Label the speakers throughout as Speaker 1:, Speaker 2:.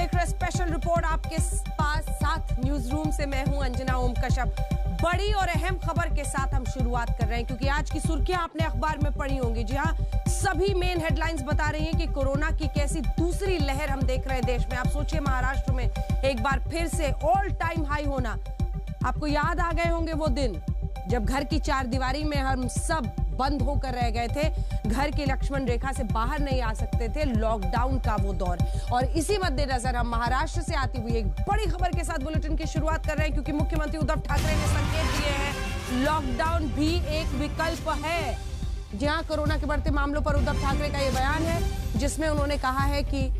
Speaker 1: देख रहे हैं स्पेशल रिपोर्ट आपके पास साथ न्यूज रूम से। मैं हूं अंजना ओम कश्यप। बड़ी और अहम खबर के साथ हम शुरुआत कर रहे हैं क्योंकि आज की सुर्खियां आपने अखबार में पढ़ी होंगी। जी हां, सभी मेन हेडलाइंस बता रही हैं कि कोरोना की कैसी दूसरी लहर हम देख रहे हैं देश में। आप सोचिए, महाराष्ट्र में एक बार फिर से ऑल टाइम हाई होना। आपको याद आ गए होंगे वो दिन जब घर की चारदीवारी में हम सब बंद होकर रह गए थे, घर की लक्ष्मण रेखा से बाहर नहीं आ सकते थे, लॉकडाउन का वो दौर। और इसी मद्देनजर हम महाराष्ट्र से आती हुई एक बड़ी खबर के साथ बुलेटिन की शुरुआत कर रहे हैं क्योंकि मुख्यमंत्री उद्धव ठाकरे ने संकेत दिए हैं लॉकडाउन भी एक विकल्प है। जहां कोरोना के बढ़ते मामलों पर उद्धव ठाकरे का यह बयान है जिसमें उन्होंने कहा है कि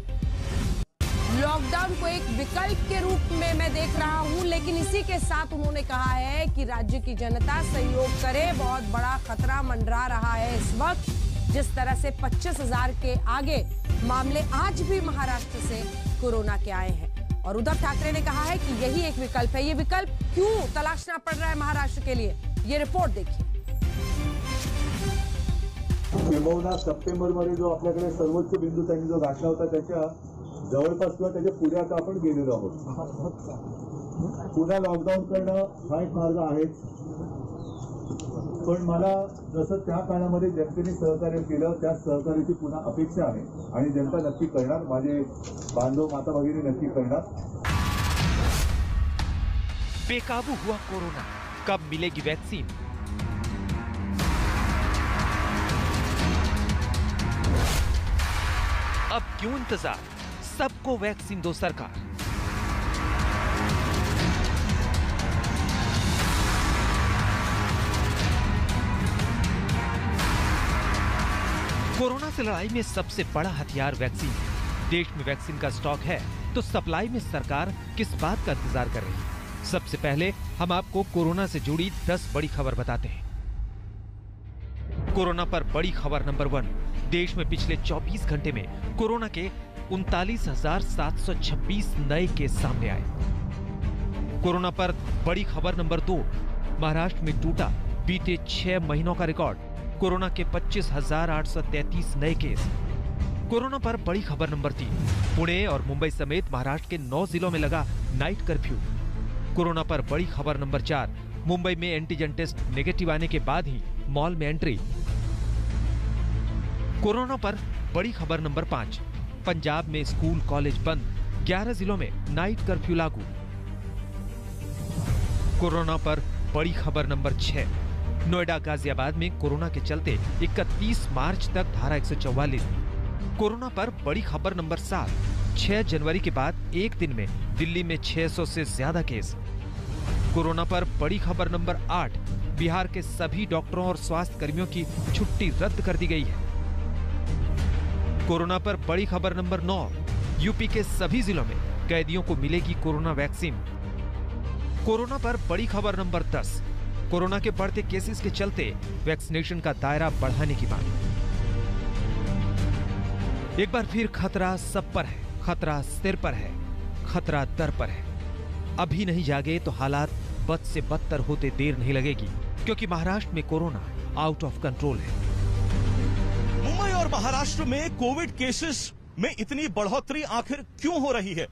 Speaker 1: लॉकडाउन को एक विकल्प के रूप में मैं देख रहा हूं, लेकिन इसी के साथ उन्होंने कहा है कि राज्य की जनता सहयोग करे। बहुत बड़ा खतरा मंडरा रहा है इस वक्त। जिस तरह से 25,000 के आगे मामले आज भी महाराष्ट्र से कोरोना के आए हैं और उद्धव ठाकरे ने कहा है कि यही एक विकल्प है। ये विकल्प क्यों तलाशना पड़ रहा है महाराष्ट्र के लिए, ये रिपोर्ट देखिए।
Speaker 2: सप्टेंबरमध्ये जो आपल्याकडे सर्वोच्च बिंदू त्यांनी जो गाठला होता त्याच्या जवळपास किंवा त्याच्या पुढे आता आपण गेलेलो आहोत। पुन्हा लॉकडाऊन करणं हा एक मार्ग आहेच, पण मला जसं त्या काळामध्ये जनतेने सहकार्य केलं त्या सहकार्याची पुन्हा अपेक्षा आहे आणि जनता नक्की करणार, माझे बांधव माता भगिनी नक्की करणार।
Speaker 3: बेकाबू हुआ कोरोना, कब मिलेगी वैक्सीन? अब क्यों इंतजार, सबको वैक्सीन दो सरकार। कोरोना से लड़ाई में सबसे बड़ा हथियार वैक्सीन है। देश में वैक्सीन का स्टॉक है तो सप्लाई में सरकार किस बात का इंतजार कर रही है? सबसे पहले हम आपको कोरोना से जुड़ी 10 बड़ी खबर बताते हैं। कोरोना पर बड़ी खबर नंबर 1। देश में पिछले 24 घंटे में कोरोना के 39,726 नए केस सामने आए। कोरोना पर बड़ी खबर नंबर 2। महाराष्ट्र में टूटा बीते 6 महीनों का रिकॉर्ड, कोरोना के 25,833 नए केस। कोरोना पर बड़ी खबर नंबर 3। पुणे और मुंबई समेत महाराष्ट्र के 9 जिलों में लगा नाइट कर्फ्यू। कोरोना पर बड़ी खबर नंबर 4। मुंबई में एंटीजन टेस्ट नेगेटिव आने के बाद ही मॉल में एंट्री। कोरोना पर बड़ी खबर नंबर 5। पंजाब में स्कूल कॉलेज बंद, 11 जिलों में नाइट कर्फ्यू लागू। कोरोना पर बड़ी खबर नंबर 6। नोएडा गाजियाबाद में कोरोना के चलते 31 मार्च तक धारा 144। कोरोना पर बड़ी खबर नंबर 7। 6 जनवरी के बाद एक दिन में दिल्ली में 600 से ज्यादा केस। कोरोना पर बड़ी खबर नंबर 8। बिहार के सभी डॉक्टरों और स्वास्थ्य कर्मियों की छुट्टी रद्द कर दी गई है। कोरोना पर बड़ी खबर नंबर 9। यूपी के सभी जिलों में कैदियों को मिलेगी कोरोना वैक्सीन। कोरोना पर बड़ी खबर नंबर 10। कोरोना के बढ़ते केसेस के चलते वैक्सीनेशन का दायरा बढ़ाने की मांग। एक बार फिर खतरा सब पर है, खतरा सिर पर है, खतरा दर पर है। अभी नहीं जागे तो हालात बद से बदतर होते देर नहीं लगेगी क्योंकि महाराष्ट्र में कोरोना आउट ऑफ कंट्रोल है।
Speaker 4: मुंबई और महाराष्ट्र में कोविड केसेस में इतनी बढ़ोतरी आखिर क्यों हो रही है?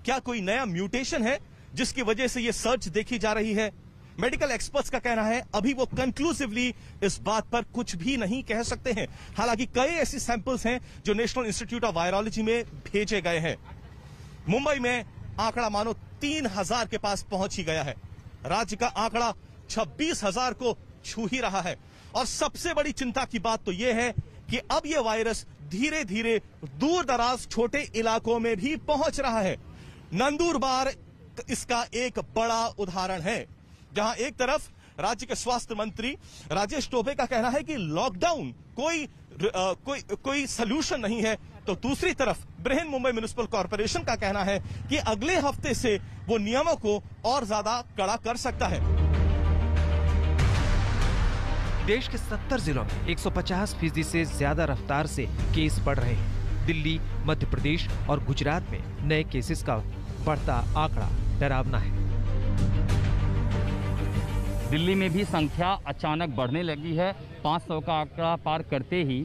Speaker 4: क्या कोई नया म्यूटेशन है जिसकी वजह से ये सर्च देखी जा रही है? मेडिकल एक्सपर्ट्स का कहना है अभी वो कंक्लूसिवली इस बात पर कुछ भी नहीं कह सकते हैं। हालांकि कई ऐसी सैंपल्स हैं जो नेशनल इंस्टीट्यूट ऑफ वायरोलॉजी में भेजे गए हैं। मुंबई में आंकड़ा मानो 3,000 के पास पहुंच ही गया है। राज्य का आंकड़ा 26,000 को छू ही रहा है। और सबसे बड़ी चिंता की बात तो यह है कि अब यह वायरस धीरे धीरे दूर दराज छोटे इलाकों में भी पहुंच रहा है। नंदुरबार इसका एक बड़ा उदाहरण है, जहां एक तरफ राज्य के स्वास्थ्य मंत्री राजेश टोपे का कहना है कि लॉकडाउन कोई सलूशन नहीं है, तो दूसरी तरफ बृहन मुंबई म्युनिसिपल कॉर्पोरेशन का कहना है कि अगले हफ्ते से वो नियमों को और ज्यादा कड़ा कर सकता है।
Speaker 3: देश के 70 जिलों में 150% से ज्यादा रफ्तार से केस बढ़ रहे हैं। दिल्ली, मध्य प्रदेश और गुजरात में नए केसेस का बढ़ता आंकड़ा डरावना है।
Speaker 5: दिल्ली में भी संख्या अचानक बढ़ने लगी है। 500 का आंकड़ा पार करते ही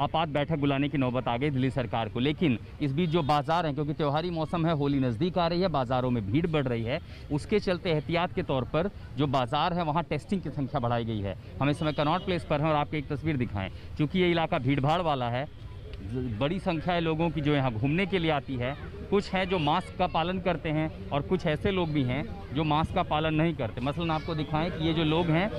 Speaker 5: आपात बैठक बुलाने की नौबत आ गई दिल्ली सरकार को। लेकिन इस बीच जो बाजार हैं, क्योंकि त्योहारी मौसम है, होली नज़दीक आ रही है, बाज़ारों में भीड़ बढ़ रही है, उसके चलते एहतियात के तौर पर जो बाज़ार है वहाँ टेस्टिंग की संख्या बढ़ाई गई है। हम इस समय कनॉट प्लेस पर हैं और आपको एक तस्वीर दिखाएं। चूँकि ये इलाका भीड़ भाड़ वाला है, बड़ी संख्या है लोगों की जो यहाँ घूमने के लिए आती है। कुछ हैं जो मास्क का पालन करते हैं और कुछ ऐसे लोग भी हैं जो मास्क का पालन नहीं करते। मसलन आपको दिखाएं कि ये जो लोग हैं,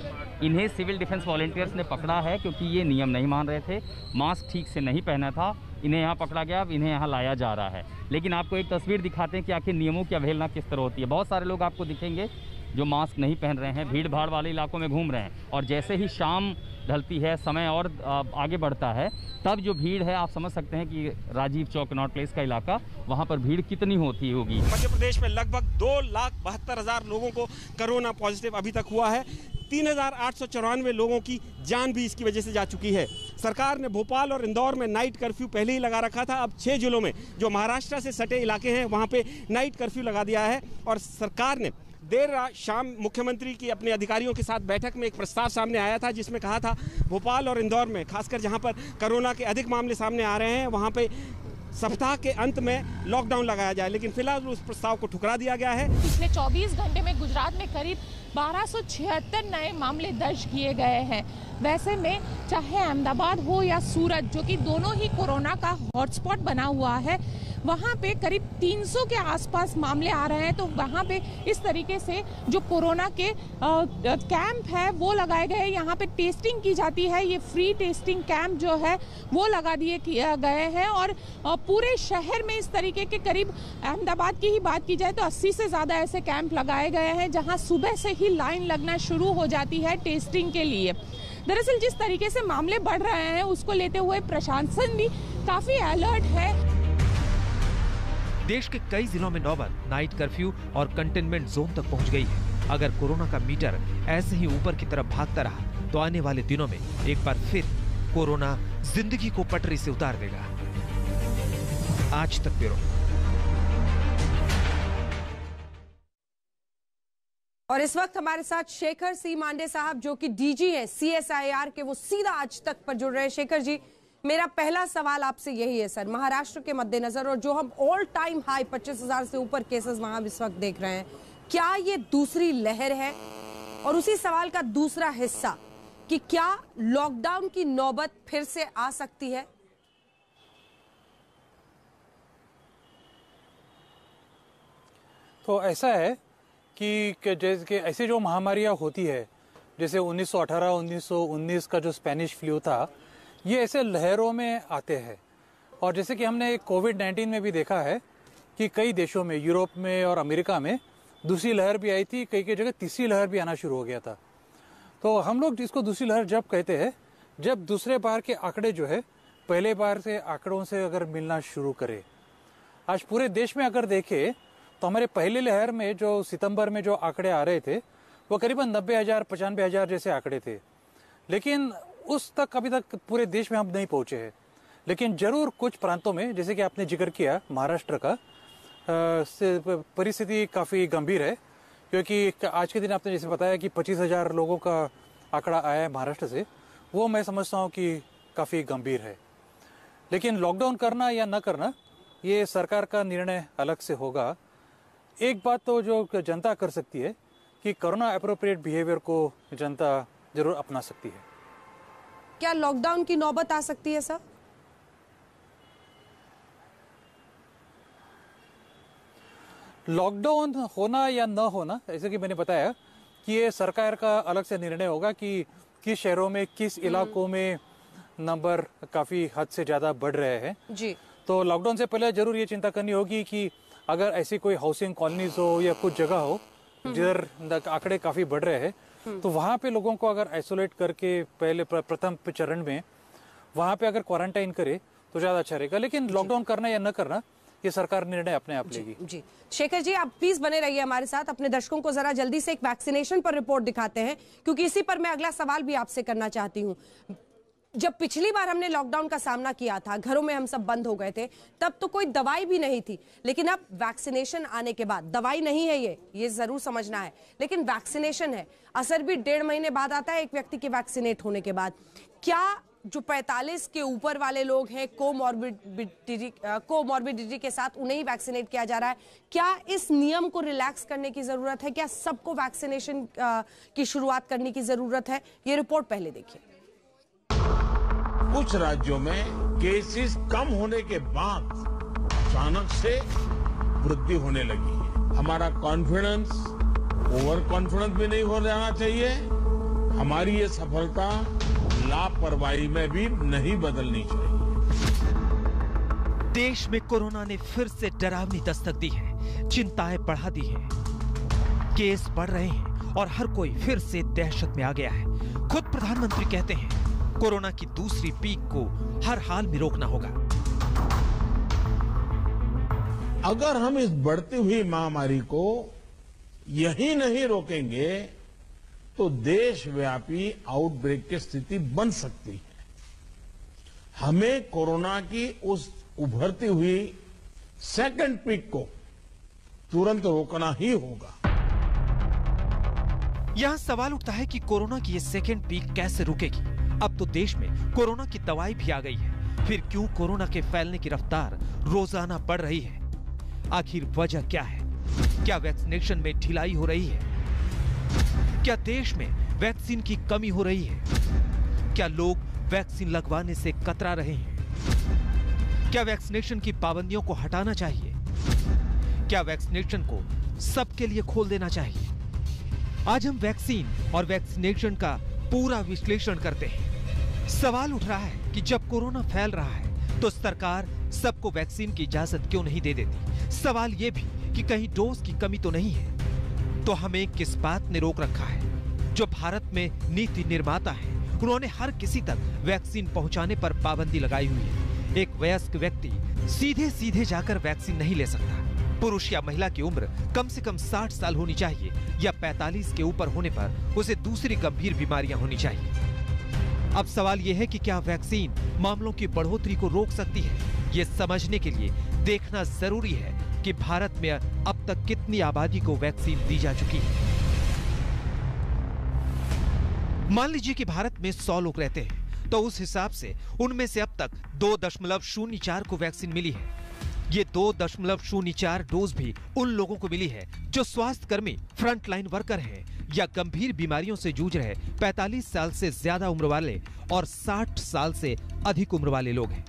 Speaker 5: इन्हें सिविल डिफेंस वॉलंटियर्स ने पकड़ा है क्योंकि ये नियम नहीं मान रहे थे, मास्क ठीक से नहीं पहना था, इन्हें यहाँ पकड़ा गया, अब इन्हें यहाँ लाया जा रहा है। लेकिन आपको एक तस्वीर दिखाते हैं कि आखिर नियमों की अवहेलना किस तरह होती है। बहुत सारे लोग आपको दिखेंगे जो मास्क नहीं पहन रहे हैं, भीड़ भाड़ वाले इलाकों में घूम रहे हैं। और जैसे ही शाम ढलती है, समय और आगे बढ़ता है, तब जो भीड़ है आप समझ सकते हैं कि राजीव चौक कनॉट प्लेस का इलाका, वहाँ पर भीड़ कितनी होती होगी।
Speaker 6: मध्य प्रदेश में लगभग 2,72,000 लोगों को कोरोना पॉजिटिव अभी तक हुआ है। 3,894 लोगों की जान भी इसकी वजह से जा चुकी है। सरकार ने भोपाल और इंदौर में नाइट कर्फ्यू पहले ही लगा रखा था। अब 6 जिलों में जो महाराष्ट्र से सटे इलाके हैं वहाँ पे नाइट कर्फ्यू लगा दिया है। और सरकार ने देर रात शाम मुख्यमंत्री की अपने अधिकारियों के साथ बैठक में एक प्रस्ताव सामने आया था, जिसमें कहा था भोपाल और इंदौर में, खासकर जहां पर कोरोना के अधिक मामले सामने आ रहे हैं, वहां पे सप्ताह के अंत में लॉकडाउन लगाया जाए। लेकिन फिलहाल उस प्रस्ताव को ठुकरा दिया गया है।
Speaker 7: पिछले 24 घंटे में गुजरात में करीब 1276 नए मामले दर्ज किए गए हैं। वैसे में चाहे अहमदाबाद हो या सूरत, जो कि दोनों ही कोरोना का हॉटस्पॉट बना हुआ है, वहाँ पे करीब 300 के आसपास मामले आ रहे हैं। तो वहाँ पे इस तरीके से जो कोरोना के कैंप है वो लगाए गए हैं। यहाँ पे टेस्टिंग की जाती है, ये फ्री टेस्टिंग कैंप जो है वो लगा दिए गए हैं। और पूरे शहर में इस तरीके के करीब, अहमदाबाद की ही बात की जाए तो 80 से ज़्यादा ऐसे कैंप लगाए गए हैं, जहाँ सुबह से ही लाइन लगना शुरू हो जाती है टेस्टिंग के लिए। दरअसल जिस तरीके से मामले बढ़ रहे हैं उसको लेते हुए प्रशासन भी काफ़ी अलर्ट है।
Speaker 3: देश के कई जिलों में नौबत नाइट कर्फ्यू और कंटेनमेंट जोन तक पहुंच गई है। अगर कोरोना का मीटर ऐसे ही ऊपर की तरफ भागता रहा तो आने वाले दिनों में एक बार फिर कोरोना जिंदगी को पटरी से उतार देगा। आज तक ब्यूरो।
Speaker 1: और इस वक्त हमारे साथ शेखर सी मांडे साहब, जो कि डीजी हैं CSIR के, वो सीधा आज तक पर जुड़ रहे हैं। शेखर जी, मेरा पहला सवाल आपसे यही है सर, महाराष्ट्र के मद्देनजर और जो हम ऑल टाइम हाई 25,000 से ऊपर केसेस वहां इस वक्त देख रहे हैं, क्या ये दूसरी लहर है? और उसी सवाल का दूसरा हिस्सा कि क्या लॉकडाउन की नौबत फिर से आ सकती है?
Speaker 8: तो ऐसा है कि जैसे कि ऐसी जो महामारियां होती है, जैसे 1918, 1919 का जो स्पेनिश फ्लू था, ये ऐसे लहरों में आते हैं। और जैसे कि हमने कोविड-19 में भी देखा है कि कई देशों में, यूरोप में और अमेरिका में दूसरी लहर भी आई थी, कई जगह तीसरी लहर भी आना शुरू हो गया था। तो हम लोग इसको दूसरी लहर जब कहते हैं जब दूसरे बार के आंकड़े जो है पहले बार से आंकड़ों से अगर मिलना शुरू करे। आज पूरे देश में अगर देखें तो हमारे पहली लहर में जो सितंबर में जो आंकड़े आ रहे थे वो करीबन 90,000, 95,000 जैसे आंकड़े थे। लेकिन उस तक अभी तक पूरे देश में हम नहीं पहुंचे हैं। लेकिन जरूर कुछ प्रांतों में, जैसे कि आपने जिक्र किया महाराष्ट्र का, परिस्थिति काफ़ी गंभीर है। क्योंकि आज के दिन आपने जैसे बताया कि 25,000 लोगों का आंकड़ा आया है महाराष्ट्र से, वो मैं समझता हूँ कि काफ़ी गंभीर है। लेकिन लॉकडाउन करना या न करना ये सरकार का निर्णय अलग से होगा। एक बात तो जो जनता कर सकती है कि कोरोना एप्रोप्रिएट बिहेवियर को जनता जरूर अपना सकती है।
Speaker 1: क्या लॉकडाउन की नौबत आ सकती है सर?
Speaker 8: लॉकडाउन होना या न होना, जैसे कि मैंने बताया कि ये सरकार का अलग से निर्णय होगा कि किस शहरों में, किस इलाकों में नंबर काफ़ी हद से ज़्यादा बढ़ रहे हैं
Speaker 1: जी।
Speaker 8: तो लॉकडाउन से पहले जरूर ये चिंता करनी होगी कि अगर ऐसी कोई हाउसिंग कॉलोनीज हो या कुछ जगह हो जिधर आंकड़े काफ़ी बढ़ रहे हैं, तो वहाँ पे लोगों को अगर आइसोलेट करके पहले प्रथम चरण में वहाँ पे अगर क्वारंटाइन करे तो ज़्यादा अच्छा रहेगा। लेकिन लॉकडाउन करना या न करना ये सरकार निर्णय अपने आप लेगी।
Speaker 1: जी शेखर जी, आप प्लीज बने रहिए हमारे साथ। अपने दर्शकों को जरा जल्दी से एक वैक्सीनेशन पर रिपोर्ट दिखाते हैं, क्योंकि इसी पर मैं अगला सवाल भी आपसे करना चाहती हूँ। जब पिछली बार हमने लॉकडाउन का सामना किया था, घरों में हम सब बंद हो गए थे, तब तो कोई दवाई भी नहीं थी। लेकिन अब वैक्सीनेशन आने के बाद, दवाई नहीं है ये जरूर समझना है, लेकिन वैक्सीनेशन है, असर भी 1.5 महीने बाद आता है एक व्यक्ति के वैक्सीनेट होने के बाद। क्या जो 45 के ऊपर वाले लोग हैं कोमॉर्बिडिटी के साथ, उन्हें ही वैक्सीनेट किया जा रहा है। क्या इस नियम को रिलैक्स करने की जरूरत है? क्या सबको वैक्सीनेशन की शुरुआत करने की जरूरत है? ये रिपोर्ट पहले देखिए।
Speaker 9: कुछ राज्यों में केसेस कम होने के बाद अचानक से वृद्धि होने लगी है। हमारा कॉन्फिडेंस ओवर कॉन्फिडेंस भी नहीं हो जाना चाहिए। हमारी ये सफलता लापरवाही में भी नहीं बदलनी चाहिए।
Speaker 3: देश में कोरोना ने फिर से डरावनी दस्तक दी है, चिंताएं बढ़ा दी हैं। केस बढ़ रहे हैं और हर कोई फिर से दहशत में आ गया है। खुद प्रधानमंत्री कहते हैं कोरोना की दूसरी पीक को हर हाल में रोकना होगा।
Speaker 9: अगर हम इस बढ़ती हुई महामारी को यही नहीं रोकेंगे तो देशव्यापी आउटब्रेक की स्थिति बन सकती है। हमें कोरोना की उस उभरती हुई सेकंड पीक को तुरंत रोकना ही होगा।
Speaker 3: यहां सवाल उठता है कि कोरोना की ये सेकेंड पीक कैसे रुकेगी? अब तो देश में कोरोना की दवाई भी आ गई है, फिर क्यों कोरोना के फैलने की रफ्तार रोजाना बढ़ रही है? आखिर वजह क्या है? क्या वैक्सीनेशन में ढिलाई हो रही है? क्या देश में वैक्सीन की कमी हो रही है? क्या लोग वैक्सीन लगवाने से कतरा रहे हैं? क्या वैक्सीनेशन की पाबंदियों को हटाना चाहिए? क्या वैक्सीनेशन को सबके लिए खोल देना चाहिए? आज हम वैक्सीन और वैक्सीनेशन का पूरा विश्लेषण करते हैं। सवाल उठ रहा है कि जब कोरोना फैल रहा है तो सरकार सबको वैक्सीन की इजाजत क्यों नहीं दे देती? सवाल यह भी कि कहीं डोज की कमी तो नहीं है? तो हमें किस बात ने रोक रखा है? जो भारत में नीति निर्माता हैं, उन्होंने हर किसी तक वैक्सीन पहुंचाने पर पाबंदी लगाई हुई है। एक वयस्क व्यक्ति सीधे जाकर वैक्सीन नहीं ले सकता। पुरुष या महिला की उम्र कम से कम 60 साल होनी चाहिए या 45 के ऊपर होने पर उसे दूसरी गंभीर बीमारियां होनी चाहिए। अब सवाल यह है कि क्या वैक्सीन मामलों की बढ़ोतरी को रोक सकती है? ये समझने के लिए देखना जरूरी है कि भारत में अब तक कितनी आबादी को वैक्सीन दी जा चुकी है। मान लीजिए कि भारत में 100 लोग रहते हैं, तो उस हिसाब से उनमें से अब तक 2.04 को वैक्सीन मिली है। ये 2.04 डोज भी उन लोगों को मिली है जो स्वास्थ्य कर्मी, फ्रंटलाइन वर्कर हैं या गंभीर बीमारियों से जूझ रहे 45 साल से ज्यादा उम्र वाले और 60 साल से अधिक उम्र वाले लोग हैं।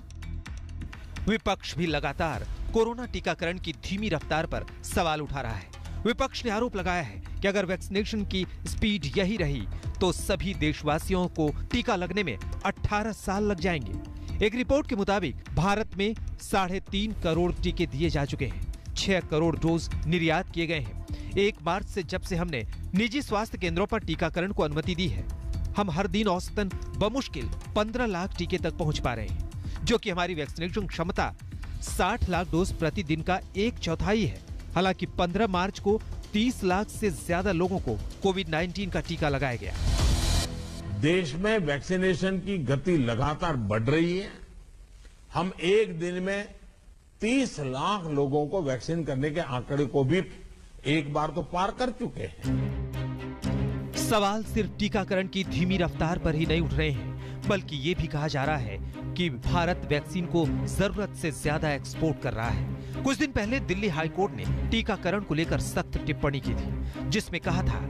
Speaker 3: विपक्ष भी लगातार कोरोना टीकाकरण की धीमी रफ्तार पर सवाल उठा रहा है। विपक्ष ने आरोप लगाया है कि अगर वैक्सीनेशन की स्पीड यही रही तो सभी देशवासियों को टीका लगने में 18 साल लग जाएंगे। एक रिपोर्ट के मुताबिक भारत में 3.5 करोड़ टीके दिए जा चुके हैं। 6 करोड़ डोज निर्यात किए गए हैं। 1 मार्च से जब से हमने निजी स्वास्थ्य केंद्रों पर टीकाकरण को अनुमति दी है, हम हर दिन औसतन बमुश्किल 15 लाख टीके तक पहुंच पा रहे हैं, जो कि हमारी वैक्सीनेशन क्षमता 60 लाख डोज प्रतिदिन का 1/4 है। हालांकि 15 मार्च को 30 लाख से ज्यादा लोगों को कोविड-19 का टीका लगाया गया।
Speaker 9: देश में वैक्सीनेशन की गति लगातार बढ़ रही है। हम एक दिन में 30 लाख लोगों को वैक्सीन करने के आंकड़े को भी एक बार तो पार कर चुके हैं।
Speaker 3: सवाल सिर्फ टीकाकरण की धीमी रफ्तार पर ही नहीं उठ रहे हैं, बल्कि ये भी कहा जा रहा है कि भारत वैक्सीन को जरूरत से ज्यादा एक्सपोर्ट कर रहा है। कुछ दिन पहले दिल्ली हाईकोर्ट ने टीकाकरण को लेकर सख्त टिप्पणी की थी, जिसमें कहा था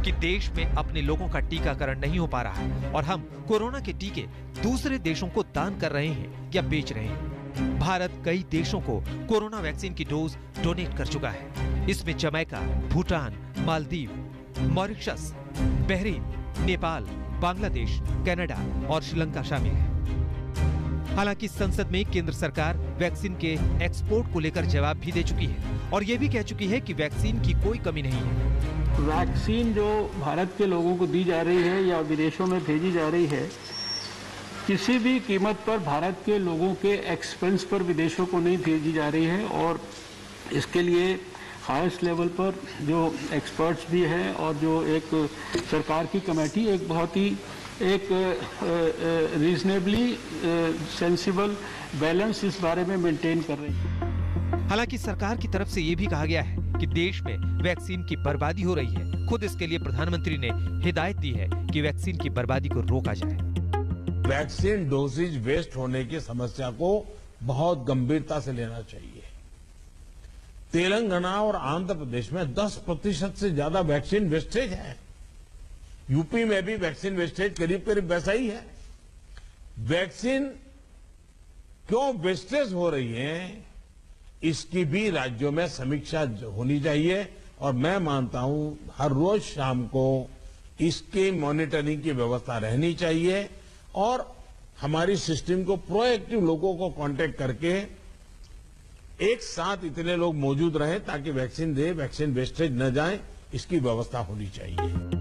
Speaker 3: कि देश में अपने लोगों का टीकाकरण नहीं हो पा रहा है और हम कोरोना के टीके दूसरे देशों को दान कर रहे हैं या बेच रहे हैं। भारत कई देशों को कोरोना वैक्सीन की डोज डोनेट कर चुका है। इसमें Jamaica, Bhutan, Maldives, Mauritius, Bahrain, Nepal, Bangladesh, Canada और श्रीलंका शामिल है। हालांकि संसद में केंद्र सरकार वैक्सीन के एक्सपोर्ट को लेकर जवाब भी दे चुकी है और ये भी कह चुकी है कि वैक्सीन की कोई कमी नहीं है।
Speaker 10: वैक्सीन जो भारत के लोगों को दी जा रही है या विदेशों में भेजी जा रही है, किसी भी कीमत पर भारत के लोगों के एक्सपेंस पर विदेशों को नहीं भेजी जा रही है और इसके लिए हाईएस्ट लेवल पर जो एक्सपर्ट्स भी हैं और जो एक सरकार की कमेटी एक बहुत ही एक रीजनेबली सेंसिबल बैलेंस इस बारे में मेंटेन कर रही है।
Speaker 3: हालांकि सरकार की तरफ से ये भी कहा गया है कि देश में वैक्सीन की बर्बादी हो रही है। खुद इसके लिए प्रधानमंत्री ने हिदायत दी है कि वैक्सीन की बर्बादी को रोका जाए।
Speaker 9: वैक्सीन डोसेज वेस्ट होने की समस्या को बहुत गंभीरता से लेना चाहिए। तेलंगाना और आंध्र प्रदेश में 10% से ज्यादा वैक्सीन वेस्टेज है। यूपी में भी वैक्सीन वेस्टेज करीब करीब वैसा ही है। वैक्सीन क्यों वेस्टेज हो रही है, इसकी भी राज्यों में समीक्षा होनी चाहिए और मैं मानता हूं हर रोज शाम को इसकी मॉनिटरिंग की व्यवस्था रहनी चाहिए और हमारी सिस्टम को प्रोएक्टिव लोगों को कांटेक्ट करके एक साथ इतने लोग मौजूद रहें ताकि वैक्सीन वैक्सीन वेस्टेज न जाए, इसकी व्यवस्था होनी चाहिए।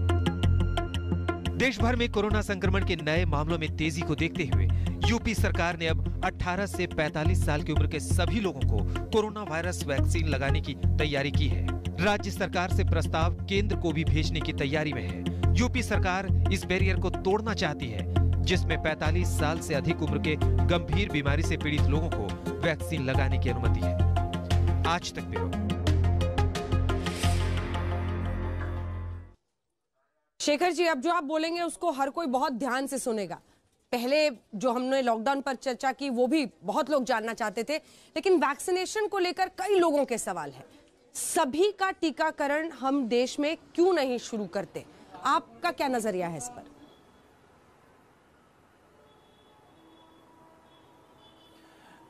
Speaker 3: देश भर में कोरोना संक्रमण के नए मामलों में तेजी को देखते हुए यूपी सरकार ने अब 18 से 45 साल की उम्र के सभी लोगों को कोरोना वायरस वैक्सीन लगाने की तैयारी की है। राज्य सरकार से प्रस्ताव केंद्र को भी भेजने की तैयारी में है। यूपी सरकार इस बैरियर को तोड़ना चाहती है जिसमें 45 साल से अधिक उम्र के गंभीर बीमारी से पीड़ित लोगों को वैक्सीन लगाने की अनुमति है। आज तक ब्यूरो।
Speaker 1: शेखर जी, अब जो आप बोलेंगे उसको हर कोई बहुत ध्यान से सुनेगा। पहले जो हमने लॉकडाउन पर चर्चा की वो भी बहुत लोग जानना चाहते थे, लेकिन वैक्सीनेशन को लेकर कई लोगों के सवाल हैं। सभी का टीकाकरण हम देश में क्यों नहीं शुरू करते? आपका क्या नजरिया है इस पर?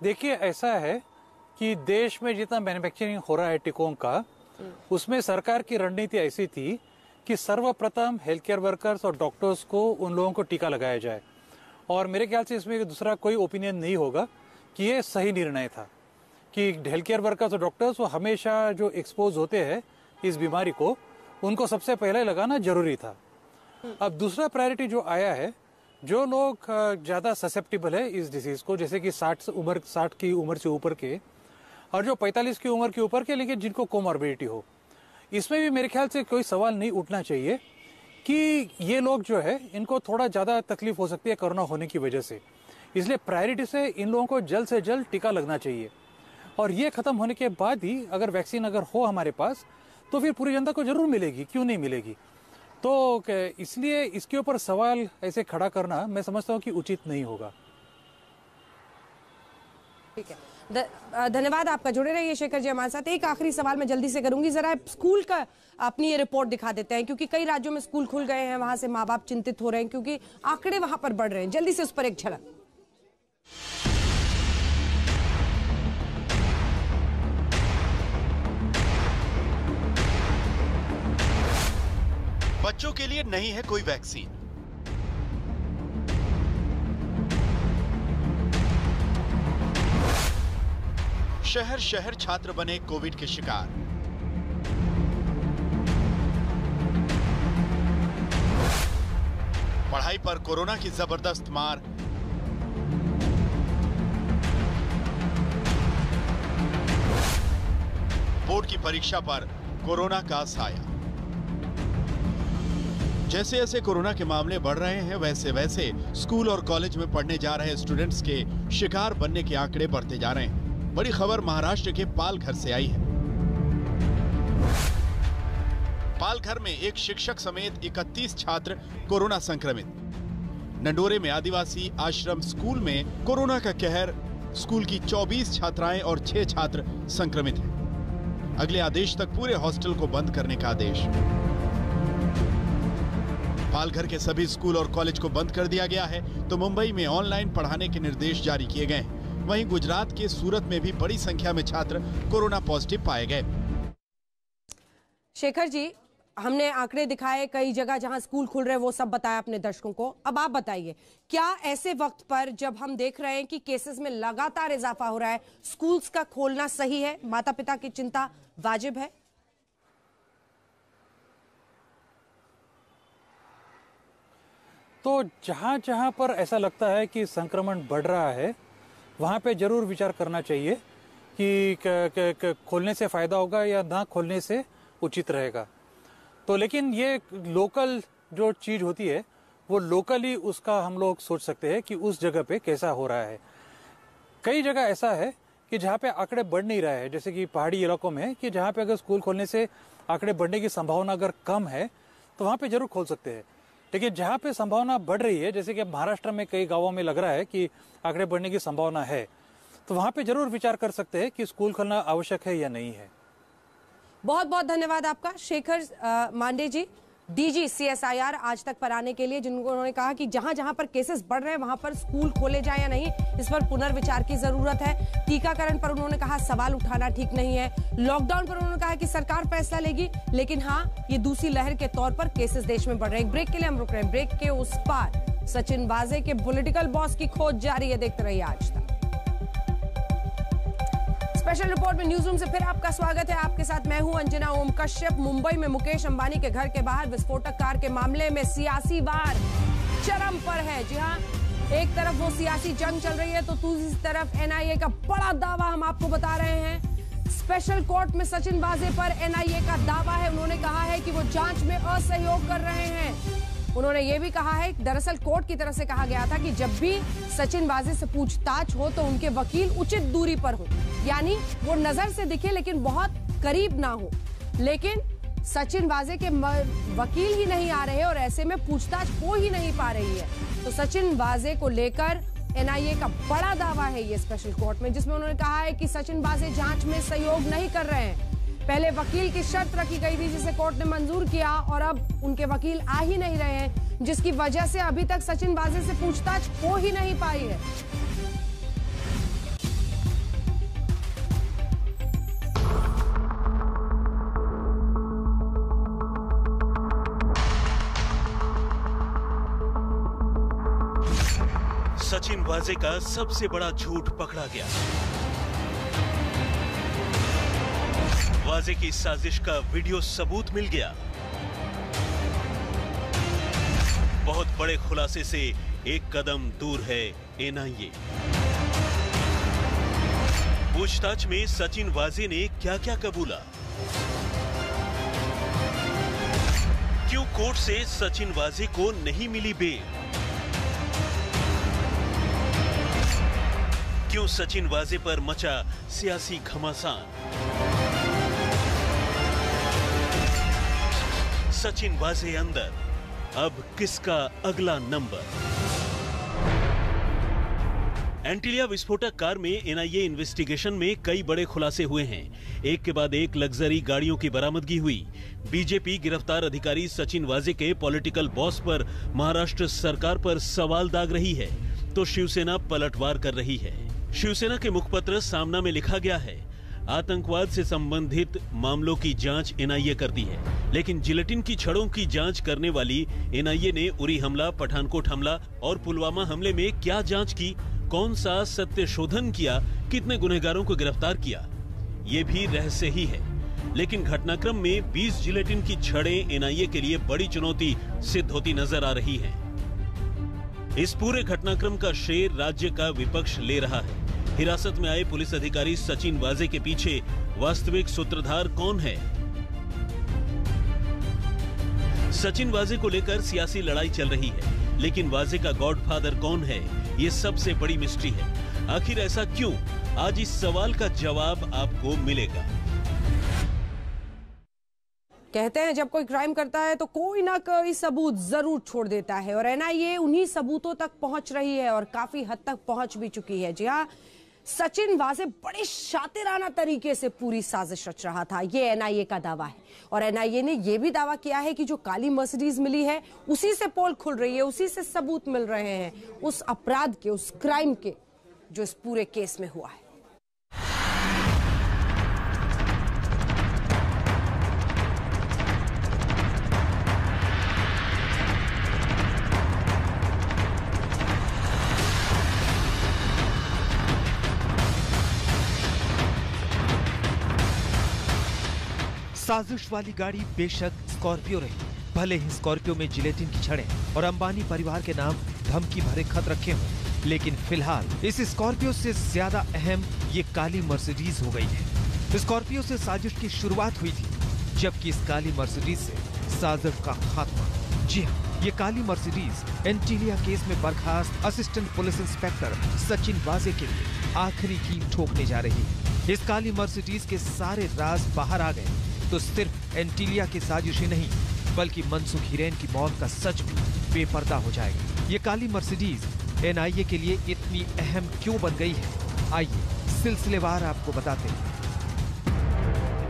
Speaker 8: देखिए, ऐसा है कि देश में जितना मैन्युफैक्चरिंग हो रहा है टीकों का, उसमें सरकार की रणनीति ऐसी थी कि सर्वप्रथम हेल्थ केयर वर्कर्स और डॉक्टर्स को, उन लोगों को टीका लगाया जाए। और मेरे ख्याल से इसमें दूसरा कोई ओपिनियन नहीं होगा कि ये सही निर्णय था कि हेल्थ केयर वर्कर्स और डॉक्टर्स वो हमेशा जो एक्सपोज होते हैं इस बीमारी को, उनको सबसे पहले लगाना जरूरी था। अब दूसरा प्रायोरिटी जो आया है, जो लोग ज्यादा ससेप्टिबल है इस डिसीज को, जैसे कि 60 की उम्र से ऊपर के और जो 45 की उम्र के ऊपर के, लेकिन जिनको कोमॉर्बिडिटी हो, इसमें भी मेरे ख्याल से कोई सवाल नहीं उठना चाहिए कि ये लोग जो है इनको थोड़ा ज्यादा तकलीफ हो सकती है कोरोना होने की वजह से। इसलिए प्रायोरिटी से इन लोगों को जल्द से जल्द टीका लगना चाहिए और ये खत्म होने के बाद ही अगर वैक्सीन अगर हो हमारे पास तो फिर पूरी जनता को जरूर मिलेगी, क्यों नहीं मिलेगी। तो इसलिए इसके ऊपर सवाल ऐसे खड़ा करना मैं समझता हूँ कि उचित नहीं होगा।
Speaker 1: ठीक है, धन्यवाद आपका। जुड़े रहिए शेखर जी हमारे साथ। एक आखिरी सवाल मैं जल्दी से करूंगी, जरा स्कूल का अपनी ये रिपोर्ट दिखा देते हैं, क्योंकि कई राज्यों में स्कूल खुल गए हैं, वहां से माँ बाप चिंतित हो रहे हैं क्योंकि आंकड़े वहां पर बढ़ रहे हैं। जल्दी से उस पर एक झलक।
Speaker 11: बच्चों के लिए नहीं है कोई वैक्सीन। शहर शहर छात्र बने कोविड के शिकार। पढ़ाई पर कोरोना की जबरदस्त मार। बोर्ड की परीक्षा पर कोरोना का साया। जैसे जैसे कोरोना के मामले बढ़ रहे हैं, वैसे वैसे स्कूल और कॉलेज में पढ़ने जा रहे स्टूडेंट्स के शिकार बनने के आंकड़े बढ़ते जा रहे हैं। बड़ी खबर महाराष्ट्र के पालघर से आई है। पालघर में एक शिक्षक समेत 31 छात्र कोरोना संक्रमित। नंडोरे में आदिवासी आश्रम स्कूल में कोरोना का कहर। स्कूल की 24 छात्राएं और 6 छात्र संक्रमित हैं। अगले आदेश तक पूरे हॉस्टल को बंद करने का आदेश। पालघर के सभी स्कूल और कॉलेज को बंद कर दिया गया है, तो मुंबई में ऑनलाइन पढ़ाने के निर्देश जारी किए गए हैं। वहीं गुजरात के सूरत में भी बड़ी संख्या में छात्र कोरोना पॉजिटिव पाए गए।
Speaker 1: शेखर जी, हमने आंकड़े दिखाए, कई जगह जहां स्कूल खुल रहे हैं वो सब बताया अपने दर्शकों को। अब आप बताइए, क्या ऐसे वक्त पर जब हम देख रहे हैं कि केसेस में लगातार इजाफा हो रहा है, स्कूल्स का खोलना सही है? माता पिता की चिंता वाजिब है?
Speaker 8: तो जहां जहां पर ऐसा लगता है कि संक्रमण बढ़ रहा है, वहां पे जरूर विचार करना चाहिए कि खोलने से फायदा होगा या ना खोलने से उचित रहेगा। तो लेकिन ये लोकल जो चीज होती है वो लोकली उसका हम लोग सोच सकते हैं कि उस जगह पे कैसा हो रहा है। कई जगह ऐसा है कि जहाँ पे आंकड़े बढ़ नहीं रहे हैं, जैसे कि पहाड़ी इलाकों में, कि जहाँ पे अगर स्कूल खोलने से आंकड़े बढ़ने की संभावना अगर कम है तो वहाँ पे जरूर खोल सकते हैं। लेकिन जहाँ पे संभावना बढ़ रही है, जैसे कि महाराष्ट्र में कई गांवों में लग रहा है कि आंकड़े बढ़ने की संभावना है, तो वहाँ पे जरूर विचार कर सकते हैं कि स्कूल खोलना आवश्यक है या नहीं है।
Speaker 1: बहुत बहुत धन्यवाद आपका शेखर मांडे जी, डीजी CSIR आज तक पर आने के लिए, जिनको उन्होंने कहा कि जहां जहां पर केसेस बढ़ रहे हैं वहां पर स्कूल खोले जाए या नहीं, इस पर पुनर्विचार की जरूरत है। टीकाकरण पर उन्होंने कहा सवाल उठाना ठीक नहीं है। लॉकडाउन पर उन्होंने कहा कि सरकार फैसला लेगी, लेकिन हाँ, ये दूसरी लहर के तौर पर केसेस देश में बढ़ रहे हैं। ब्रेक के लिए हम रुक रहे हैं। ब्रेक के उस पार सचिन वाजे के पॉलिटिकल बॉस की खोज जारी है। देखते रहिए आज तक। स्पेशल रिपोर्ट में न्यूज रूम से फिर आपका स्वागत है। आपके साथ मैं हूं अंजना ओम कश्यप। मुंबई में मुकेश अंबानी के घर के बाहर विस्फोटक कार के मामले में सियासी वार चरम पर है। जी हां, एक तरफ वो सियासी जंग चल रही है तो दूसरी तरफ NIA का बड़ा दावा हम आपको बता रहे हैं। स्पेशल कोर्ट में सचिन वाजे पर NIA का दावा है। उन्होंने कहा है कि वो जांच में असहयोग कर रहे हैं। उन्होंने ये भी कहा है, दरअसल कोर्ट की तरफ से कहा गया था कि जब भी सचिन वाजे से पूछताछ हो तो उनके वकील उचित दूरी पर हो, यानी वो नजर से दिखे लेकिन बहुत करीब ना हो। लेकिन सचिन वाजे के वकील ही नहीं आ रहे और ऐसे में पूछताछ हो ही नहीं पा रही है। तो सचिन वाजे को लेकर NIA का बड़ा दावा है ये स्पेशल कोर्ट में, जिसमें उन्होंने कहा है कि सचिन वाजे जांच में सहयोग नहीं कर रहे हैं। पहले वकील की शर्त रखी गई थी जिसे कोर्ट ने मंजूर किया और अब उनके वकील आ ही नहीं रहे हैं, जिसकी वजह से अभी तक सचिन वाजे से पूछताछ हो ही नहीं पाई है।
Speaker 12: सचिन वाजे का सबसे बड़ा झूठ पकड़ा गया। वाजे की साजिश का वीडियो सबूत मिल गया। बहुत बड़े खुलासे से एक कदम दूर है NIA। पूछताछ में सचिन वाजे ने क्या क्या कबूला? क्यों कोर्ट से सचिन वाजे को नहीं मिली बेल? क्यों सचिन वाजे पर मचा सियासी घमासान? सचिन वाजे अंदर, अब किसका अगला नंबर? एंटीलिया विस्फोटक कार में NIA इन्वेस्टिगेशन में कई बड़े खुलासे हुए हैं। एक के बाद एक लग्जरी गाड़ियों की बरामदगी हुई। बीजेपी गिरफ्तार अधिकारी सचिन वाजे के पॉलिटिकल बॉस पर महाराष्ट्र सरकार पर सवाल दाग रही है तो शिवसेना पलटवार कर रही है। शिवसेना के मुखपत्र सामना में लिखा गया है, आतंकवाद से संबंधित मामलों की जांच NIA करती है, लेकिन जिलेटिन की छड़ों की जांच करने वाली NIA ने उरी हमला, पठानकोट हमला और पुलवामा हमले में क्या जांच की, कौन सा सत्य शोधन किया, कितने गुनहगारों को गिरफ्तार किया, ये भी रहस्य ही है। लेकिन घटनाक्रम में 20 जिलेटिन की छड़ें NIA के लिए बड़ी चुनौती सिद्ध होती नजर आ रही हैं। इस पूरे घटनाक्रम का श्रेय राज्य का विपक्ष ले रहा है। हिरासत में आए पुलिस अधिकारी सचिन वाजे के पीछे वास्तविक सूत्रधार कौन है? सचिन वाजे को लेकर सियासी लड़ाई चल रही है, लेकिन वाजे का गॉडफादर कौन है, ये सबसे बड़ी मिस्ट्री है। आखिर ऐसा क्यों? आज इस सवाल का जवाब आपको मिलेगा।
Speaker 1: कहते हैं जब कोई क्राइम करता है तो कोई ना कोई सबूत जरूर छोड़ देता है और NIA उन्हीं सबूतों तक पहुंच रही है और काफी हद तक पहुंच भी चुकी है। जी हाँ, सचिन वाजे बड़े शातिराना तरीके से पूरी साजिश रच रहा था, ये NIA का दावा है। और NIA ने यह भी दावा किया है कि जो काली मर्सिडीज मिली है उसी से पोल खुल रही है, उसी से सबूत मिल रहे हैं उस अपराध के, उस क्राइम के जो इस पूरे केस में हुआ है।
Speaker 3: साजिश वाली गाड़ी बेशक स्कॉर्पियो रही, भले ही स्कॉर्पियो में जिलेटिन की छड़ें और अंबानी परिवार के नाम धमकी भरे खत रखे हों, लेकिन फिलहाल इस स्कॉर्पियो से ज्यादा अहम ये काली मर्सिडीज हो गई है। स्कॉर्पियो से साजिश की शुरुआत हुई थी, जबकि इस काली मर्सिडीज से साजिश का खात्मा। जी हाँ, ये काली मर्सिडीज एंटीलिया केस में बर्खास्त असिस्टेंट पुलिस इंस्पेक्टर सचिन वाजे के लिए आखिरी कील ठोकने जा रही है। इस काली मर्सिडीज के सारे राज बाहर आ गए तो सिर्फ एंटीलिया की साजिश ही नहीं, बल्कि मनसुख हिरेन की मौत का सच भी बेपर्दा हो जाएगा। ये काली मर्सिडीज एनआईए के लिए इतनी अहम क्यों बन गई है, आइए सिलसिलेवार आपको बताते हैं।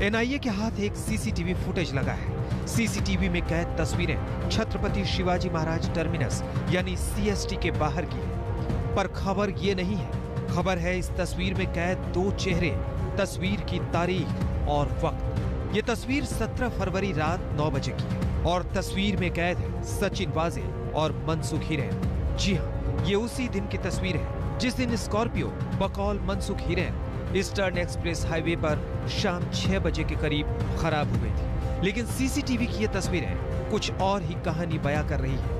Speaker 3: एनआईए के हाथ एक सीसीटीवी फुटेज लगा है। सीसीटीवी में कैद तस्वीरें छत्रपति शिवाजी महाराज टर्मिनस यानी सीएसटी के बाहर की है। पर खबर ये नहीं है, खबर है इस तस्वीर में कैद दो चेहरे, तस्वीर की तारीख और वक्त। ये तस्वीर 17 फरवरी रात 9 बजे की है और तस्वीर में कैद है सचिन वाजे और मनसुख हिरेन। जी हाँ, ये उसी दिन की तस्वीर है जिस दिन स्कॉर्पियो बकौल Mansukh Hiren eastern express highway पर शाम 6 बजे के करीब खराब हो गई थी। लेकिन सीसीटीवी की ये तस्वीरें कुछ और ही कहानी बयां कर रही है।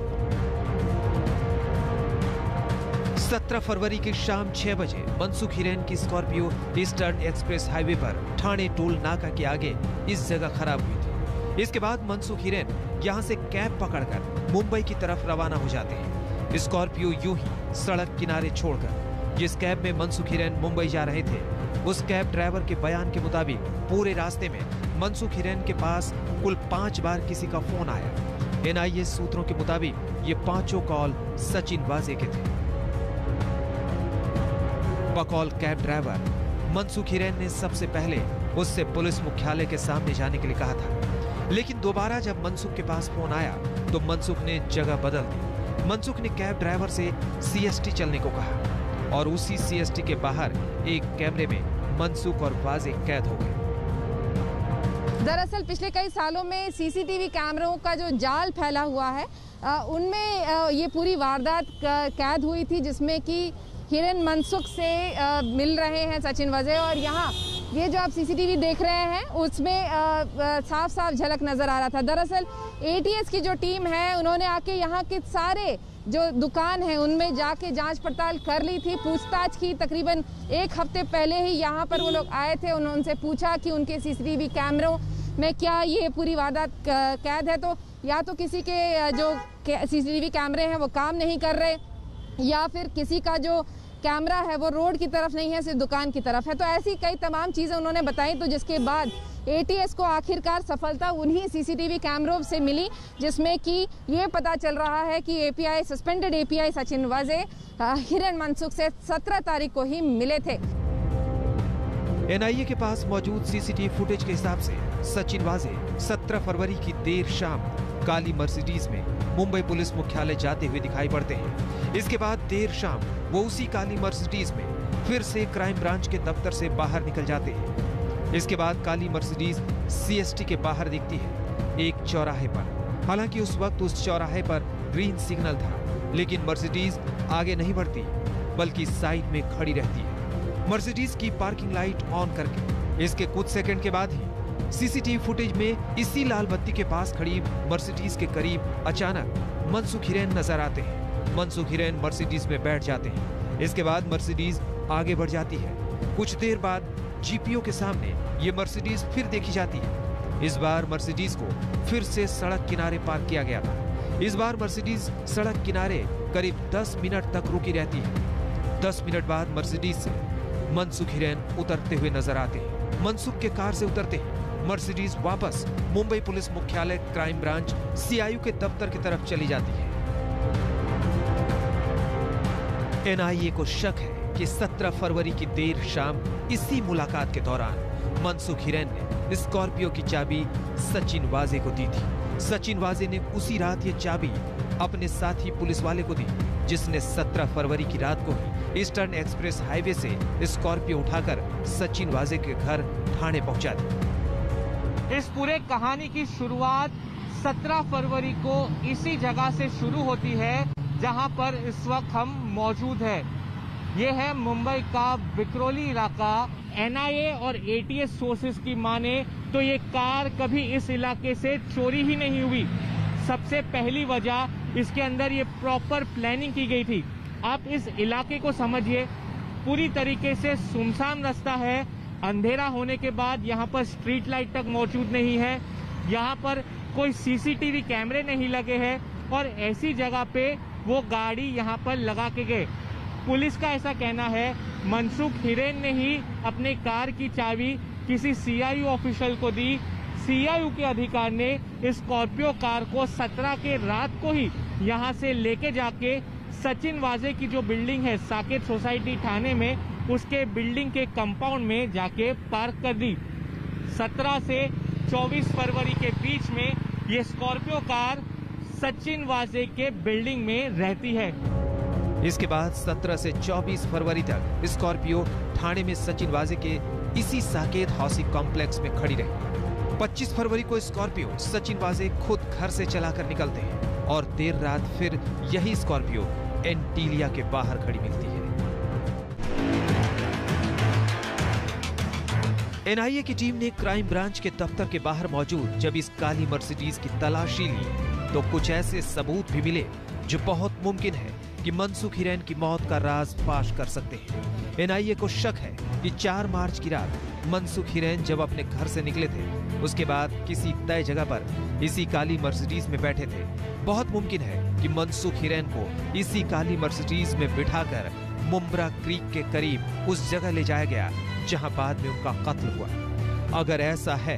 Speaker 3: 17 फरवरी की शाम 6 बजे मनसुख हिरेन की स्कॉर्पियो ईस्टर्न एक्सप्रेस हाईवे पर ठाणे टोल नाका के आगे इस जगह खराब हुई थी। इसके बाद मनसुख हिरेन यहां से कैब पकड़कर मुंबई की तरफ रवाना हो जाते हैं। स्कॉर्पियो यूं ही सड़क किनारे छोड़कर। जिस कैब में मनसुख हिरेन मुंबई जा रहे थे, उस कैब ड्राइवर के बयान के मुताबिक पूरे रास्ते में मनसुख हिरेन के पास कुल 5 बार किसी का फोन आया। एनआईए सूत्रों के मुताबिक ये 5 कॉल सचिन वाजे के थे। बकौल कैब ड्राइवर मनसुख हिरेन ने सबसे पहले उससे पुलिस मुख्यालय के सामने जाने के लिए कहा था, लेकिन दोबारा जब मनसुख के पास फोन आया तो मनसुख ने जगह बदल दी। मनसुख ने कैब ड्राइवर से सीएसटी चलने को कहा और उसी सीएसटी के बाहर एक कैमरे में मनसुख और वाजे कैद हो गए।
Speaker 1: दरअसल पिछले कई सालों में सीसीटीवी कैमरों का जो जाल फैला हुआ है, उनमें ये पूरी वारदात कैद हुई थी, जिसमें कि हिरेन मनसुख से मिल रहे हैं सचिन वाजे। और यहाँ ये जो आप सीसीटीवी देख रहे हैं उसमें साफ साफ झलक नजर आ रहा था। दरअसल एटीएस की जो टीम है उन्होंने आके यहाँ के सारे जो दुकान है उनमें जाके जांच पड़ताल कर ली थी, पूछताछ की। तकरीबन 1 हफ्ते पहले ही यहाँ पर वो लोग आए थे। उनसे पूछा कि उनके सीसीटीवी कैमरों में क्या ये पूरी वारदात कैद है, तो या तो किसी के जो सीसीटीवी कैमरे हैं वो काम नहीं कर रहे, या फिर किसी का जो कैमरा है वो रोड की तरफ नहीं है, सिर्फ दुकान की तरफ है। तो ऐसी कई तमाम चीज़ें उन्होंने बताई। तो जिसके बाद एटीएस को आखिरकार सफलता उन्हीं सीसीटीवी कैमरों से मिली, जिसमें कि ये पता चल रहा है कि एपीआई सस्पेंडेड एपीआई सचिन वाजे हिरेन मनसुख से 17 तारीख को ही मिले थे।
Speaker 3: एनआईए के पास मौजूद सीसीटीवी फुटेज के हिसाब से सचिन वाजे 17 फरवरी की देर शाम काली मर्सिडीज में मुंबई पुलिस मुख्यालय जाते हुए दिखाई पड़ते हैं। इसके बाद देर शाम वो उसी काली मर्सिडीज में फिर से क्राइम ब्रांच के दफ्तर से बाहर निकल जाते हैं। इसके बाद काली मर्सिडीज सीएसटी के बाहर दिखती है एक चौराहे पर। हालांकि उस वक्त उस चौराहे पर ग्रीन सिग्नल था, लेकिन मर्सिडीज आगे नहीं बढ़ती बल्कि साइड में खड़ी रहती है, मर्सिडीज की पार्किंग लाइट ऑन करके। इसके कुछ सेकंड के बाद ही सीसीटीवी फुटेज में इसी लाल बत्ती के पास खड़ी मर्सिडीज के करीब अचानक मनसुख हिरेन नजर आते हैं। मनसुख हिरेन मर्सिडीज में बैठ जाते हैं। इसके बाद मर्सिडीज आगे बढ़ जाती है। कुछ देर बाद जीपीओ के सामने ये मर्सिडीज फिर देखी जाती है। इस बार मर्सिडीज को फिर से सड़क किनारे पार्क किया गया था। इस बार मर्सिडीज सड़क किनारे करीब 10 मिनट तक रुकी रहती है। 10 मिनट बाद मर्सिडीज से मनसुख हिरेन उतरते हुए नजर आते हैं। मनसुख के कार से उतरते ही मर्सिडीज वापस मुंबई पुलिस मुख्यालय क्राइम ब्रांच सीआईयू के दफ्तर की तरफ चली जाती है। एनआईए को शक है कि 17 फरवरी की देर शाम इसी मुलाकात के दौरान मनसुख हिरेन ने स्कॉर्पियो की चाबी सचिन वाजे को दी थी। सचिन वाजे ने उसी रात ये चाबी अपने साथी पुलिस वाले को दी, जिसने 17 फरवरी की रात को ही ईस्टर्न एक्सप्रेस हाईवे से स्कॉर्पियो उठाकर सचिन वाजे के घर ठाणे पहुंचा दी।
Speaker 13: इस पूरे कहानी की शुरुआत 17 फरवरी को इसी जगह से शुरू होती है जहां पर इस वक्त हम मौजूद हैं। ये है मुंबई का विक्रोली इलाका। एनआईए और एटीएस सोर्सेज की माने तो ये कार कभी इस इलाके से चोरी ही नहीं हुई। सबसे पहली वजह इसके अंदर ये प्रॉपर प्लानिंग की गई थी। आप इस इलाके को समझिए, पूरी तरीके से सुनसान रास्ता है। अंधेरा होने के बाद यहाँ पर स्ट्रीट लाइट तक मौजूद नहीं है, यहाँ पर कोई सीसीटीवी कैमरे नहीं लगे हैं और ऐसी जगह पे वो गाड़ी यहाँ पर लगा के गए। पुलिस का ऐसा कहना है मनसुख हिरेन ने ही अपने कार की चाबी किसी सीआईयू ऑफिशियल को दी। सीआईयू के अधिकारी ने स्कॉर्पियो कार को 17 के रात को ही यहाँ से लेके जाके सचिन वाजे की जो बिल्डिंग है साकेत सोसाइटी थाने में, उसके बिल्डिंग के कंपाउंड में जाके पार्क कर दी। 17 से 24 फरवरी के बीच में ये स्कॉर्पियो कार सचिन वाजे के बिल्डिंग में रहती है।
Speaker 3: इसके बाद 17 से 24 फरवरी तक स्कॉर्पियो थाने में सचिन वाजे के इसी साकेत हाउसिंग कॉम्प्लेक्स में खड़ी रही। 25 फरवरी को स्कॉर्पियो सचिन वाजे खुद घर से चलाकर निकलते हैं और देर रात फिर यही स्कॉर्पियो एंटीलिया के बाहर खड़ी मिलती है। एनआईए की टीम ने क्राइम ब्रांच के दफ्तर के बाहर मौजूद जब इस काली मर्सिडीज की तलाशी ली तो कुछ ऐसे सबूत भी मिले जो बहुत मुमकिन है कि मनसुख हिरेन की मौत का राज फाश कर सकते हैं। एनआईए को शक है कि 4 मार्च की रात मनसुख हिरेन जब अपने घर से निकले थे, उसके बाद किसी तय जगह पर इसी काली मर्सिडीज में बैठे थे। बहुत मुमकिन है कि मनसुख हिरेन को इसी काली मर्सिडीज में बिठाकर मुंब्रा क्रीक के करीब उस जगह ले जाया गया जहां बाद में उनका कत्ल हुआ। अगर ऐसा है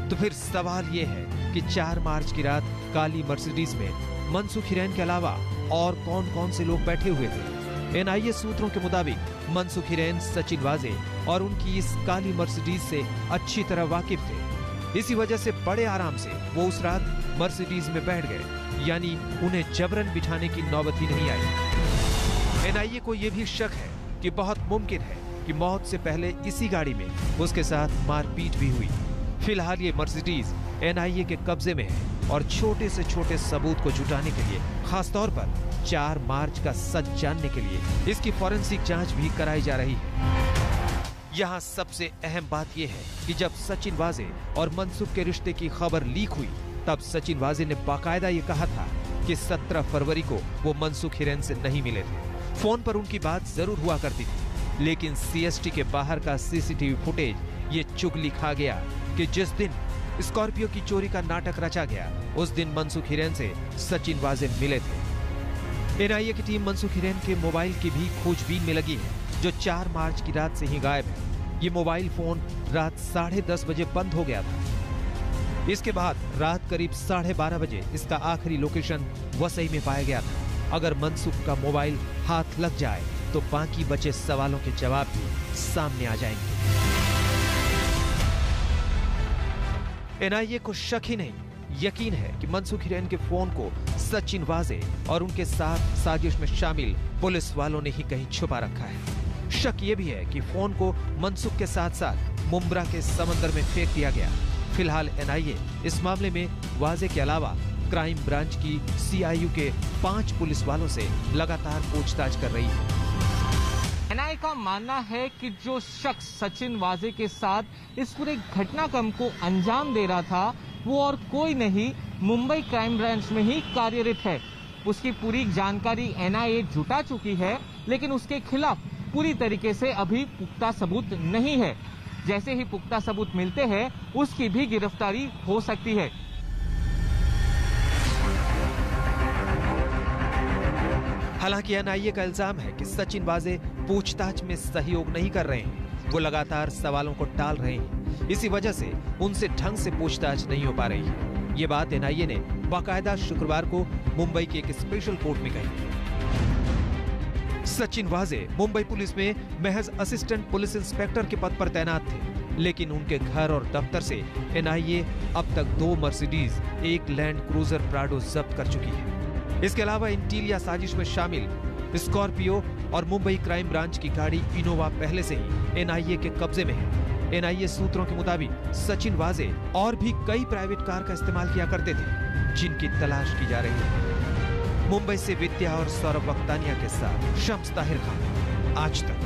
Speaker 3: तो फिर सवाल ये है कि 4 मार्च की रात काली मर्सिडीज में मनसुख हिरेन के अलावा और कौन कौन से लोग बैठे हुए थे। एनआईए सूत्रों के मुताबिक मनसुख हिरेन सचिन वाजे और उनकी इस काली मर्सिडीज से अच्छी तरह वाकिफ थे। इसी वजह से बड़े आराम से वो उस रात मर्सिडीज में बैठ गए, यानी उन्हें जबरन बिठाने की नौबत ही नहीं आई। एनआईए को यह भी शक है कि बहुत मुमकिन है कि मौत से पहले इसी गाड़ी में उसके साथ मारपीट भी हुई। फिलहाल ये मर्सिडीज एनआईए के कब्जे में है और छोटे से छोटे सबूत को जुटाने के लिए, खासतौर पर 4 मार्च का सच जानने के लिए इसकी फॉरेंसिक जांच भी कराई जा रही है। यहाँ सबसे अहम बात यह है कि जब सचिन वाजे और मनसुख के रिश्ते की खबर लीक हुई तब सचिन वाजे ने बाकायदा ये कहा था कि 17 फरवरी को वो मनसुख हिरेन से नहीं मिले थे। फोन पर उनकी बात जरूर हुआ करती थी, लेकिन सीएसटी के बाहर का सीसीटीवी फुटेज ये चुगली खा गया कि जिस दिन स्कॉर्पियो की चोरी का नाटक रचा गया उस दिन मनसुख हिरेन से सचिन वाजे मिले थे। एनआईए की टीम मनसुख हिरेन के मोबाइल की भी खोजबीन में लगी है, जो 4 मार्च की रात से ही गायब है। ये मोबाइल फोन रात 10:30 बजे बंद हो गया था। इसके बाद रात करीब 12:30 बजे इसका आखिरी लोकेशन वसई में पाया गया था। अगर मनसुख का मोबाइल हाथ लग जाए तो बाकी बचे सवालों के जवाब भी सामने आ जाएंगे। एनआईए को शक ही नहीं, यकीन है कि मनसुख हिरेन के फोन को सचिन वाजे और उनके साथ साजिश में शामिल पुलिस वालों ने ही कहीं छुपा रखा है। शक ये भी है कि फोन को मनसुख के साथ साथ मुंब्रा के समंदर में फेंक दिया गया। फिलहाल एनआईए इस मामले में वाजे के अलावा क्राइम ब्रांच की सीआईयू के 5 पुलिस वालों से लगातार पूछताछ कर रही है।
Speaker 13: एनआईए का मानना है कि जो शख्स सचिन वाजे के साथ इस पूरे घटनाक्रम को अंजाम दे रहा था वो और कोई नहीं, मुंबई क्राइम ब्रांच में ही कार्यरत है। उसकी पूरी जानकारी एनआईए जुटा चुकी है, लेकिन उसके खिलाफ पूरी तरीके से अभी पुख्ता सबूत नहीं है। जैसे ही पुख्ता सबूत मिलते हैं उसकी भी गिरफ्तारी हो सकती है।
Speaker 3: हालांकि एनआईए का इल्जाम है कि सचिन वाजे पूछताछ में सहयोग नहीं कर रहे हैं, वो लगातार सवालों को टाल रहे हैं। इसी वजह से उनसे ढंग से पूछताछ नहीं हो पा रही है। ये बात एनआईए ने बाकायदा शुक्रवार को मुंबई के एक स्पेशल कोर्ट में कही। सचिन वाजे मुंबई पुलिस में महज असिस्टेंट पुलिस इंस्पेक्टर के पद पर तैनात थे, लेकिन उनके घर और दफ्तर से एनआईए अब तक 2 मर्सिडीज, 1 लैंड क्रूजर प्राडो जब्त कर चुकी है। इसके अलावा इंटीलिया साजिश में शामिल स्कॉर्पियो और मुंबई क्राइम ब्रांच की गाड़ी इनोवा पहले से ही एनआईए के कब्जे में है। एनआईए सूत्रों के मुताबिक सचिन वाजे और भी कई प्राइवेट कार का इस्तेमाल किया करते थे, जिनकी तलाश की जा रही है। मुंबई से विद्या और सौरभ वक्तानिया के साथ शम्स ताहिर खान, आज तक।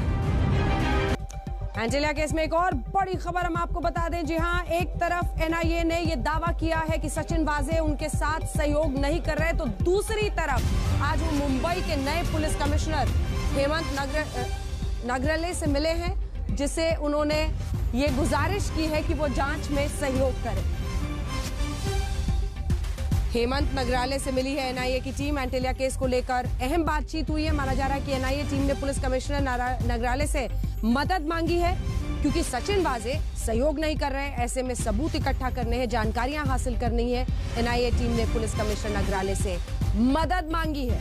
Speaker 1: एंटीलिया केस में एक और बड़ी खबर हम आपको बता दें। जी हां, एक तरफ एनआईए ने यह दावा किया है कि सचिन वाजे उनके साथ सहयोग नहीं कर रहे, तो दूसरी तरफ आज वो मुंबई के नए पुलिस कमिश्नर हेमंत नगराले से मिले हैं, जिसे उन्होंने ये गुजारिश की है कि वो जांच में सहयोग करें। हेमंत नगराले से मिली है एनआईए की टीम। एंटीलिया केस को लेकर अहम बातचीत हुई है। माना जा रहा है कि एनआईए टीम ने पुलिस कमिश्नर नगराले से मदद मांगी है, क्योंकि सचिन वाजे सहयोग नहीं कर रहे हैं। ऐसे में सबूत इकट्ठा करने हैं, जानकारियां हासिल करनी है। एनआईए टीम ने पुलिस कमिश्नर नगराले से मदद मांगी है।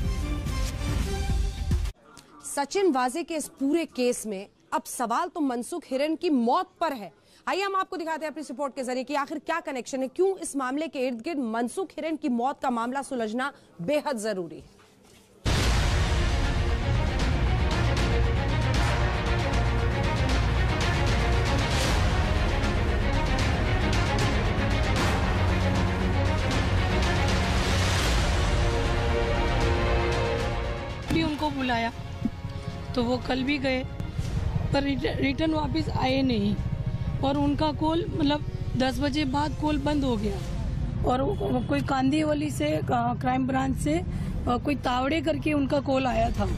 Speaker 1: सचिन वाजे के इस पूरे केस में अब सवाल तो मनसुख हिरेन की मौत पर है। आइए हम आपको दिखाते हैं अपनी रिपोर्ट के जरिए कि आखिर क्या कनेक्शन है, क्यों इस मामले के इर्द गिर्द मनसुख हिरेन की मौत का मामला सुलझना बेहद जरूरी है।
Speaker 14: उनको बुलाया तो वो कल भी गए पर रिटर्न वापस आए नहीं और उनका कॉल मतलब 10 बजे बाद कॉल बंद हो गया और कोई कांदीवली से क्राइम ब्रांच से कोई तावड़े करके उनका कॉल आया था।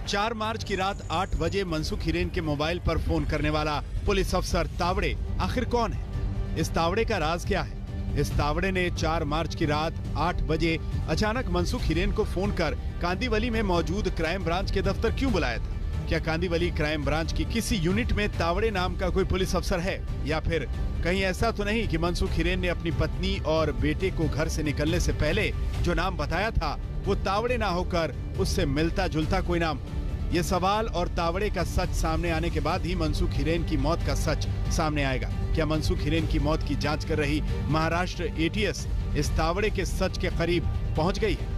Speaker 11: 4 मार्च की रात 8 बजे मनसुख हिरेन के मोबाइल पर फोन करने वाला पुलिस अफसर तावड़े आखिर कौन है? इस तावड़े का राज क्या है? इस तावड़े ने 4 मार्च की रात 8 बजे अचानक मनसुख हिरेन को फोन कर कांदीवली में मौजूद क्राइम ब्रांच के दफ्तर क्यों बुलाया था? क्या कांदीवली क्राइम ब्रांच की किसी यूनिट में तावड़े नाम का कोई पुलिस अफसर है, या फिर कहीं ऐसा तो नहीं कि मनसुख हिरेन ने अपनी पत्नी और बेटे को घर से निकलने से पहले जो नाम बताया था वो तावड़े ना होकर उससे मिलता जुलता कोई नाम? ये सवाल और तावड़े का सच सामने आने के बाद ही मनसुख हिरेन की मौत का सच सामने आएगा। क्या मनसुख हिरेन की मौत की जांच कर रही महाराष्ट्र एटीएस इस तावड़े के सच के करीब पहुंच गई है?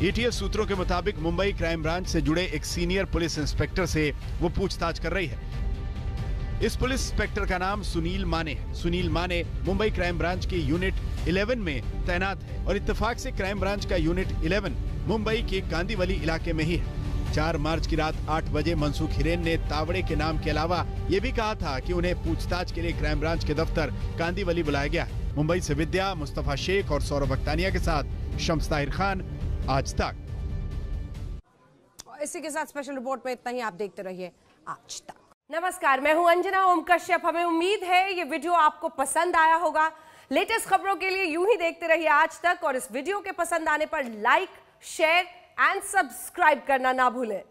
Speaker 11: एटीएस सूत्रों के मुताबिक मुंबई क्राइम ब्रांच से जुड़े एक सीनियर पुलिस इंस्पेक्टर से वो पूछताछ कर रही है। इस पुलिस इंस्पेक्टर का नाम सुनील माने है। सुनील माने मुंबई क्राइम ब्रांच के यूनिट 11 में तैनात है और इत्तेफाक से क्राइम ब्रांच का यूनिट 11 मुंबई के कांदीवली इलाके में ही है। 4 मार्च की रात 8 बजे मनसुख हिरेन ने तावड़े के नाम के अलावा ये भी कहा था कि उन्हें पूछताछ के लिए क्राइम ब्रांच के दफ्तर कांदीवली बुलाया गया। मुंबई से विद्या, मुस्तफा शेख और सौरभ अख्तानिया के साथ शम्स ताहिर खान, आज तक।
Speaker 1: इसी के साथ स्पेशल रिपोर्ट में इतना ही। आप देखते रहिए आज तक। नमस्कार, मैं हूं अंजना ओम कश्यप। हमें उम्मीद है ये वीडियो आपको पसंद आया होगा। लेटेस्ट खबरों के लिए यूं ही देखते रहिए आज तक और इस वीडियो के पसंद आने पर लाइक, शेयर एंड सब्सक्राइब करना ना भूलें।